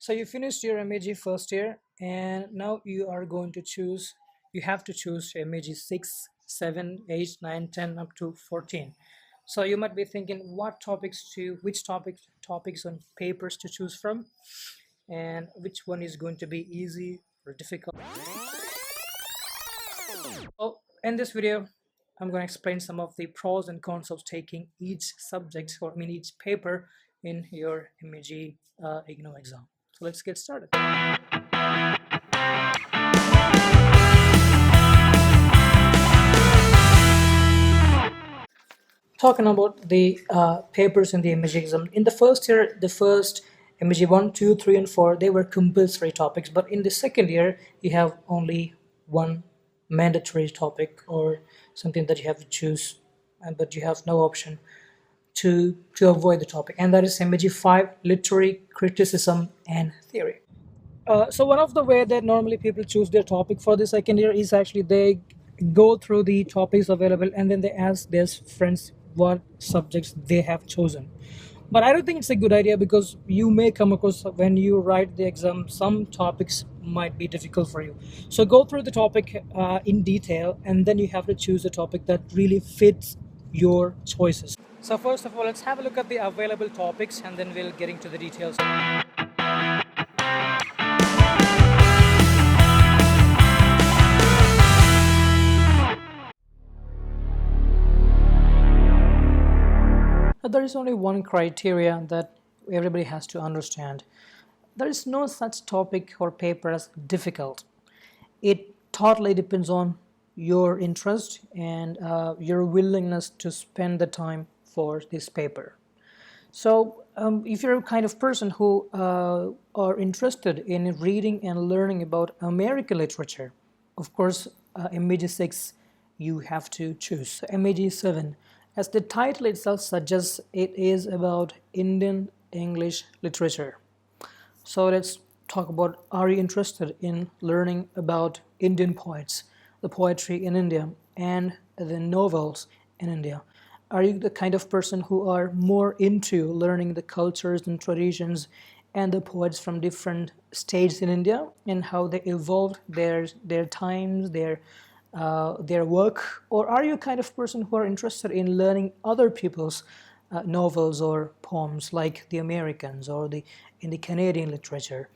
So you finished your MEG first year, and now you have to choose MEG 6, 7, 8, 9, 10 up to 14. So you might be thinking which topics on papers to choose from, and which one is going to be easy or difficult. So in this video, I'm going to explain some of the pros and cons of taking each subject, or I mean each paper in your MEG IGNOU exam. So let's get started. Talking about the papers in the MEG exam. In the first year, the first MEG 1, 2, 3, and 4, they were compulsory topics. But in the second year, you have only one mandatory topic or something that you have to choose, but you have no option to avoid the topic. And that is MEG 5, literary criticism and theory. So one of the way that normally people choose their topic for the second year is actually they go through the topics available and then they ask their friends what subjects they have chosen. But I don't think it's a good idea because you may come across when you write the exam some topics might be difficult for you. So go through the topic in detail and then you have to choose a topic that really fits your choices. So first of all, let's have a look at the available topics and then we'll get into the details. There is only one criteria that everybody has to understand. There is no such topic or paper as difficult. It totally depends on your interest and your willingness to spend the time for this paper. So, if you're a kind of person who are interested in reading and learning about American literature, of course, MEG 6 you have to choose. MEG 7, as the title itself suggests, it is about Indian English literature. So let's talk about, are you interested in learning about Indian poets, the poetry in India, and the novels in India? Are you the kind of person who are more into learning the cultures and traditions and the poets from different states in India and how they evolved their times, their work? Or are you kind of person who are interested in learning other people's novels or poems like the Americans or in the Canadian literature?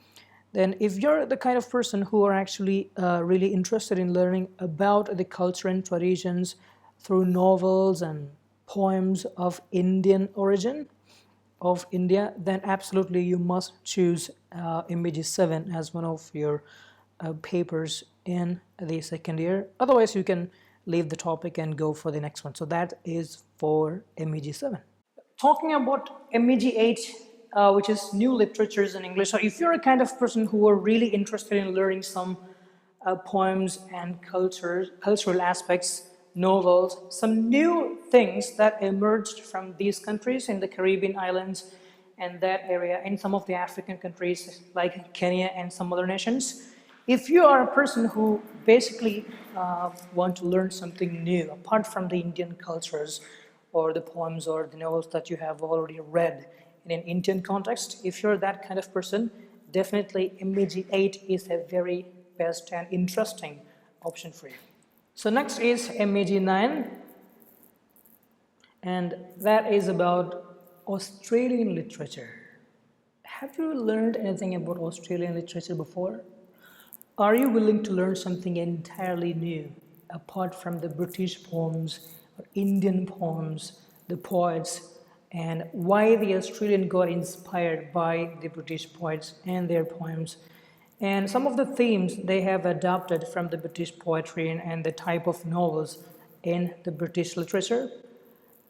Then if you're the kind of person who are actually really interested in learning about the culture and traditions through novels and poems of Indian origin of India, then absolutely you must choose MEG 7 as one of your papers in the second year. Otherwise, you can leave the topic and go for the next one. So that is for MEG 7. Talking about MEG 8, which is new literatures in English. So if you're a kind of person who are really interested in learning some poems and cultural aspects, novels, some new things that emerged from these countries in the Caribbean islands and that area, in some of the African countries like Kenya and some other nations. If you are a person who basically want to learn something new apart from the Indian cultures or the poems or the novels that you have already read in an Indian context, if you're that kind of person, definitely MEG 8 is a very best and interesting option for you. So next is MEG 9, and that is about Australian literature. Have you learned anything about Australian literature before? Are you willing to learn something entirely new apart from the British poems or Indian poems, the poets, and why the Australian got inspired by the British poets and their poems? And some of the themes they have adapted from the British poetry and the type of novels in the British literature.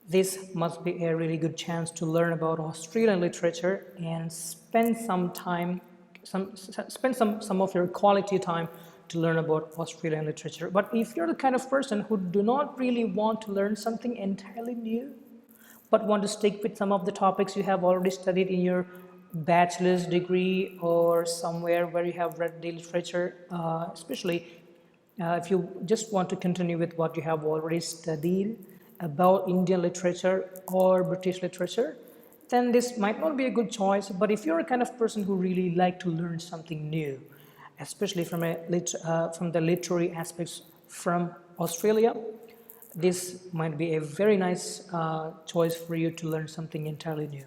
This must be a really good chance to learn about Australian literature and spend some of your quality time to learn about Australian literature. But if you're the kind of person who do not really want to learn something entirely new, but want to stick with some of the topics you have already studied in your bachelor's degree or somewhere where you have read the literature, especially if you just want to continue with what you have already studied about Indian literature or British literature, then this might not be a good choice. But if you're a kind of person who really like to learn something new, especially from the literary aspects from Australia, this might be a very nice choice for you to learn something entirely new.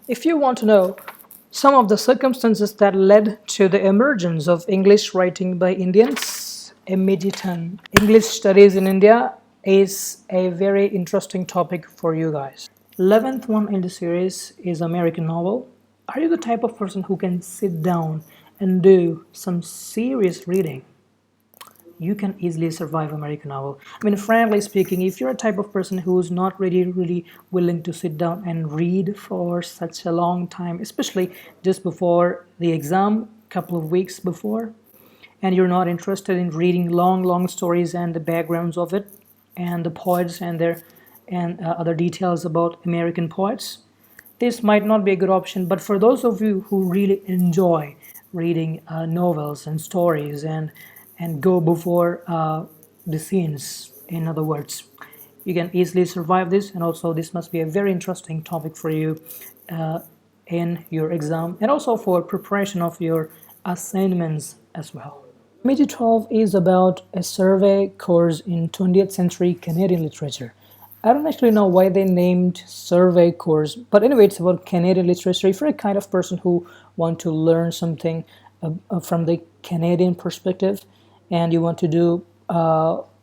If you want to know some of the circumstances that led to the emergence of English writing by Indians, MEG IGNOU, English Studies in India, is a very interesting topic for you guys. 11th one in the series is American novel. Are you the type of person who can sit down and do some serious reading? You can easily survive American novel. I mean, frankly speaking, if you're a type of person who's not really willing to sit down and read for such a long time, especially just before the exam, couple of weeks before, and you're not interested in reading long stories and the backgrounds of it, and the poets and their and other details about American poets, this might not be a good option. But for those of you who really enjoy reading novels and stories and go before the scenes, in other words, you can easily survive this. And also, this must be a very interesting topic for you in your exam and also for preparation of your assignments as well. MEG 12 is about a survey course in 20th century Canadian literature. I don't actually know why they named survey course, but anyway, it's about Canadian literature. If you're a kind of person who want to learn something from the Canadian perspective, and you want to do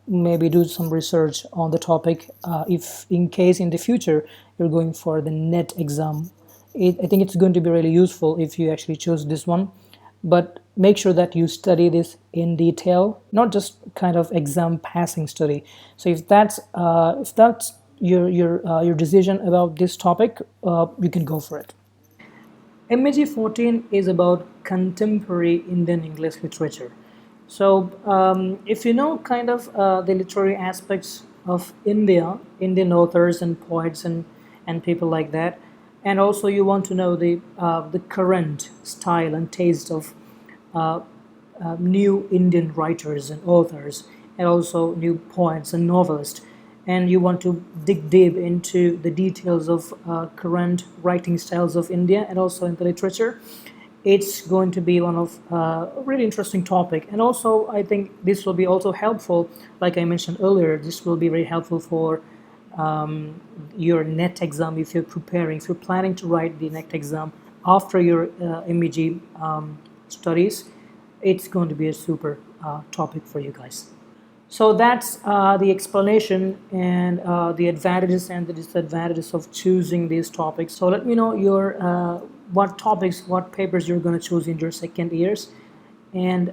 maybe do some research on the topic, if in case in the future you're going for the net exam, I think it's going to be really useful if you actually choose this one. But make sure that you study this in detail, not just kind of exam passing study. So if that's your decision about this topic, you can go for it. MEG 14 is about contemporary Indian English literature. So if you know kind of the literary aspects of Indian authors and poets and people like that, and also you want to know the current style and taste of uh, new Indian writers and authors, and also new poets and novelists, and you want to dig deep into the details of current writing styles of India and also in the literature, it's going to be one of a really interesting topic. And also, I think this will be also helpful, like I mentioned earlier, this will be very helpful for your net exam if you're preparing, if you're planning to write the net exam after your MEG studies. It's going to be a super topic for you guys. So that's the explanation and the advantages and the disadvantages of choosing these topics. So let me know your what topics, what papers you're going to choose in your second years, and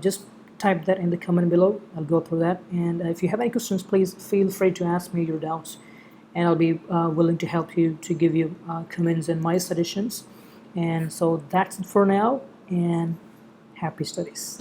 just type that in the comment below. I'll go through that. And if you have any questions, please feel free to ask me your doubts, and I'll be willing to help you to give you comments and my suggestions. And so that's it for now, and happy studies.